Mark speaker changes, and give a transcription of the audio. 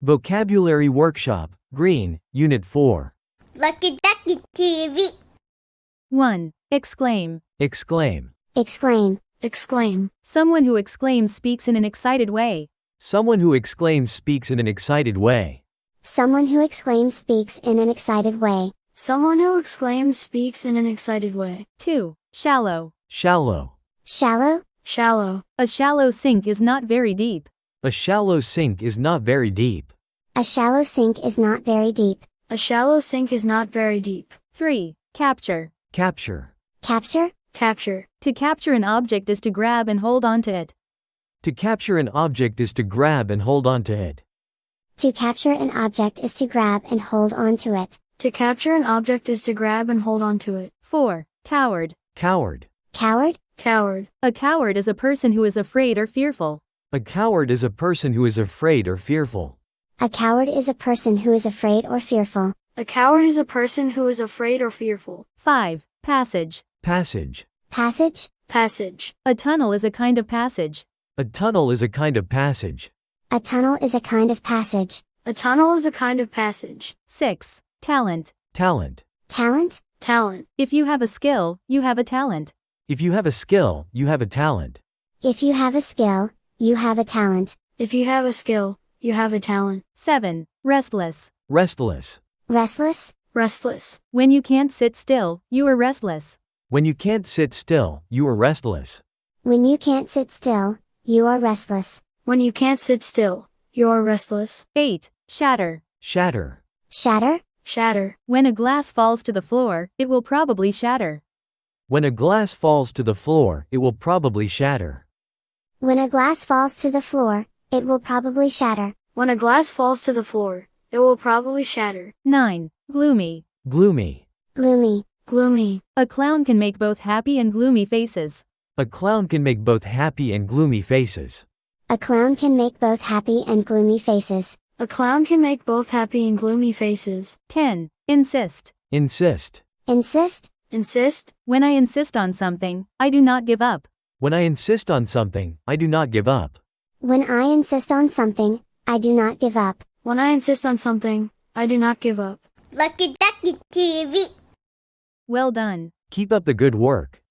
Speaker 1: Vocabulary Workshop, Green, Unit 4.
Speaker 2: Lucky Ducky TV.
Speaker 3: 1. Exclaim.
Speaker 1: Exclaim.
Speaker 2: Exclaim.
Speaker 4: Exclaim.
Speaker 3: Someone who exclaims speaks in an excited way.
Speaker 1: Someone who exclaims speaks in an excited way.
Speaker 2: Someone who exclaims speaks in an excited way.
Speaker 4: Someone who exclaims speaks in an excited way.
Speaker 3: 2. Shallow.
Speaker 1: Shallow.
Speaker 2: Shallow.
Speaker 4: Shallow.
Speaker 3: A shallow sink is not very deep.
Speaker 1: A shallow sink is not very deep.
Speaker 2: A shallow sink is not very deep.
Speaker 4: A shallow sink is not very deep.
Speaker 3: 3. Capture.
Speaker 1: Capture.
Speaker 2: Capture.
Speaker 4: Capture.
Speaker 3: To capture an object is to grab and hold onto it.
Speaker 1: To capture an object is to grab and hold onto it.
Speaker 2: To capture an object is to grab and hold onto it.
Speaker 4: To capture an object is to grab and hold onto it.
Speaker 3: 4. Coward.
Speaker 1: Coward.
Speaker 2: Coward.
Speaker 4: Coward.
Speaker 3: A coward is a person who is afraid or fearful.
Speaker 1: A coward is a person who is afraid or fearful.
Speaker 2: A coward is a person who is afraid or fearful.
Speaker 4: A coward is a person who is afraid or fearful.
Speaker 3: 5. Passage.
Speaker 1: Passage.
Speaker 2: Passage.
Speaker 4: Passage.
Speaker 3: A tunnel is a kind of passage.
Speaker 1: A tunnel is a kind of passage.
Speaker 2: A tunnel is a kind of passage.
Speaker 4: A tunnel is a kind of passage.
Speaker 3: 6. Talent.
Speaker 1: Talent.
Speaker 2: Talent.
Speaker 4: Talent.
Speaker 3: If you have a skill, you have a talent.
Speaker 1: If you have a skill, you have a talent.
Speaker 2: If you have a skill, you have a talent.
Speaker 4: If you have a skill, you have a talent.
Speaker 3: 7. Restless.
Speaker 1: Restless.
Speaker 2: Restless.
Speaker 4: Restless.
Speaker 3: When you can't sit still, you are restless.
Speaker 1: When you can't sit still, you are restless.
Speaker 2: When you can't sit still, you are restless.
Speaker 4: When you can't sit still, you are restless.
Speaker 3: 8. Shatter.
Speaker 1: Shatter.
Speaker 2: Shatter.
Speaker 4: Shatter.
Speaker 3: When a glass falls to the floor, it will probably shatter.
Speaker 1: When a glass falls to the floor, it will probably shatter.
Speaker 2: When a glass falls to the floor, it will probably shatter.
Speaker 4: When a glass falls to the floor, it will probably shatter.
Speaker 3: 9. Gloomy.
Speaker 1: Gloomy.
Speaker 2: Gloomy.
Speaker 4: Gloomy.
Speaker 3: A clown can make both happy and gloomy faces.
Speaker 1: A clown can make both happy and gloomy faces.
Speaker 2: A clown can make both happy and gloomy faces.
Speaker 4: A clown can make both happy and gloomy faces.
Speaker 3: 10. Insist.
Speaker 1: Insist.
Speaker 2: Insist.
Speaker 4: Insist.
Speaker 3: When I insist on something, I do not give up.
Speaker 1: When I insist on something, I do not give up.
Speaker 2: When I insist on something, I do not give up.
Speaker 4: When I insist on something, I do not give up.
Speaker 2: Lucky Ducky TV.
Speaker 3: Well done.
Speaker 1: Keep up the good work.